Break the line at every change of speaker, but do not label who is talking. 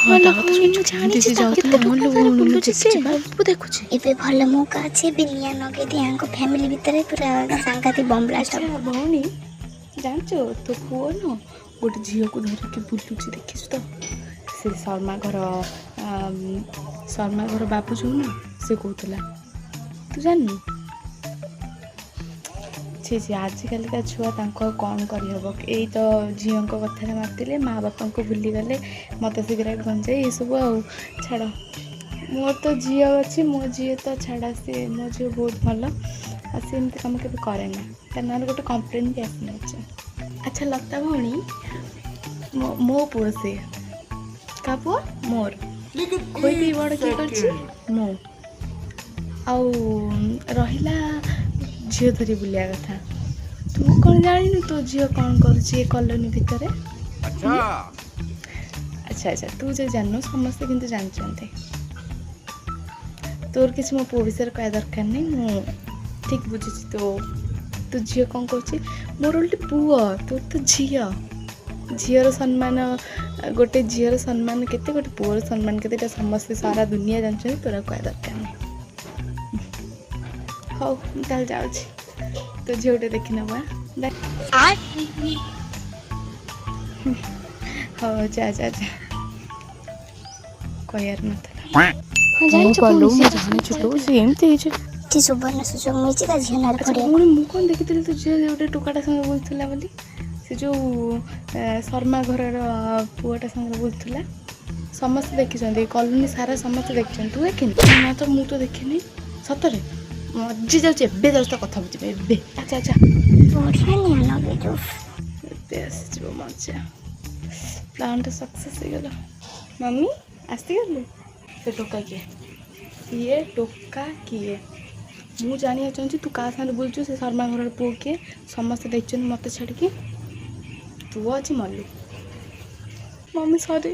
ଭଲ ଭଉଣୀ ମୁଁ ଜାଣିଛି କେତେ ଟଙ୍କା ବୁଲୁଛି ସବୁ ଦେଖୁଛି।
ଏବେ ଭଲ ମୌକା ଅଛି, ଏବେ ନିଆଁ ନଗେଇ ଦିଆଙ୍କ ଫ୍ୟାମିଲି ଭିତରେ ପୁରା ସାଂଘାତିକ ବମ୍ ବ୍ଲାଷ୍ଟ ହବ।
ଭଉଣୀ ଜାଣିଛ ତୋ ପୁଅ ନୁହଁ ଗୋଟେ ଝିଅକୁ ଧରିକି ବୁଲୁଛି ଦେଖିଛୁ ତ? ସେ ଶର୍ମା ଘର ବାବୁ ଯୋଉ ନା ସେ କହୁଥିଲା, ତୁ ଜାଣିନୁ? ଆଜିକାଲିକା ଛୁଆ ତାଙ୍କୁ ଆଉ କ'ଣ କରିହେବ? ଏଇ ତ ଝିଅଙ୍କ କଥାରେ ମାତିଲେ, ମା' ବାପାଙ୍କୁ ଭୁଲିଗଲେ, ମଦ ସିଗାରେଟ୍ ଗଞ୍ଜେଇ ଏସବୁ ଆଉ। ଛାଡ଼, ମୋର ତ ଝିଅ ଅଛି, ମୋ ଝିଅ ତ ଛାଡ଼, ମୋ ଝିଅ ବହୁତ ଭଲ ଆଉ ସେ ଏମିତି କାମ କେବେ କରେନା। ତା ନାଁରେ ଗୋଟେ କମ୍ପ୍ଲେନ୍ ବି ଆସିଯାଇଛି। ଆଚ୍ଛା ଲତା ଭଉଣୀ, ମୋ ପୁଅ ସେ କାହା ପୁଅ? ମୋର। ଖୋଇଦେଇ ବଡ଼ କିଏ କରିଛି? ମୁଁ। ଆଉ ରହିଲା ଝିଅ ଧରି ବୁଲିବା କଥା। ତୁ କ'ଣ ଜାଣିନୁ ତୋ ଝିଅ କ'ଣ କରୁଛି ଏ କଲୋନୀ ଭିତରେ? ଆଚ୍ଛା ତୁ ଯେ ଜାଣିନୁ, ସମସ୍ତେ କିନ୍ତୁ ଜାଣିଛନ୍ତି। ତୋର କିଛି ମୋ ପୁଅ ବିଷୟରେ କହିବା ଦରକାର ନାହିଁ, ମୁଁ ଠିକ୍ ବୁଝୁଛି। ତୋ ଝିଅ କ'ଣ କରୁଛି? ମୋର ଗୋଟେ ପୁଅ, ତୋର ତ ଝିଅ। ଝିଅର ସମ୍ମାନ, ଗୋଟେ ଝିଅର ସମ୍ମାନ କେତେ, ଗୋଟେ ପୁଅର ସମ୍ମାନ କେତେ, ଏଇଟା ସମସ୍ତେ ସାରା ଦୁନିଆ ଜାଣିଛନ୍ତି। ତୋର କହିବା ଦରକାର ନାହିଁ। ହଉ ମୁଁ ତାହେଲେ ଯାଉଛି, ତୋ ଝିଅ ଗୋଟେ ଦେଖିନେବା। ହଉ ଯା କହିବାର ନଥିଲା। ସେ ଏମିତି ହେଇଛି।
ସୁବର୍ଣ୍ଣ ସୁଯୋଗ ମିଳିଛି ତା ଝିଅ ନାଁରେ ପଡ଼ିବାକୁ।
ପୁଣି ମୁଁ କ'ଣ ଦେଖିଥିଲି ତୋ ଝିଅ ଗୋଟେ ଟୋକାଟା ସାଙ୍ଗରେ ବୁଲୁଥିଲା ବୋଲି? ସେ ଯେଉଁ ଶର୍ମା ଘରର ପୁଅଟା ସାଙ୍ଗରେ ବୁଲୁଥିଲା। ସମସ୍ତେ ଦେଖିଛନ୍ତି, କଲୋନୀ ସାରା ସମସ୍ତେ ଦେଖିଛନ୍ତି, ତୁ ଦେଖିନି? ନା ତ ମୁଁ ତ ଦେଖିନି। ସତରେ ମଜି ଯାଉଛି, ଏବେ ଯାଉଛି ତ କଥା ବୁଝିବେ ଏବେ। ଆଚ୍ଛା ଏବେ ଆସିଯିବ ମଜା। ପ୍ଲାନ୍ଟା ସକ୍ସେସ୍ ହେଇଗଲା। ମମି ଆସିଗଲୁ? ସେ ଟୋକା କିଏ? ସିଏ ଟୋକା କିଏ? ମୁଁ ଜାଣିବାକୁ ଚାହୁଁଛି ତୁ କାହା ସାଙ୍ଗରେ ବୁଲୁଛୁ? ସେ ଶର୍ମା ଘରର ପୁଅ କିଏ? ସମସ୍ତେ ଦେଖିଛନ୍ତି ମୋତେ ଛାଡ଼ିକି। ତୁ ଅଛି ମଲ୍ଲୁ। ମମି ସରି।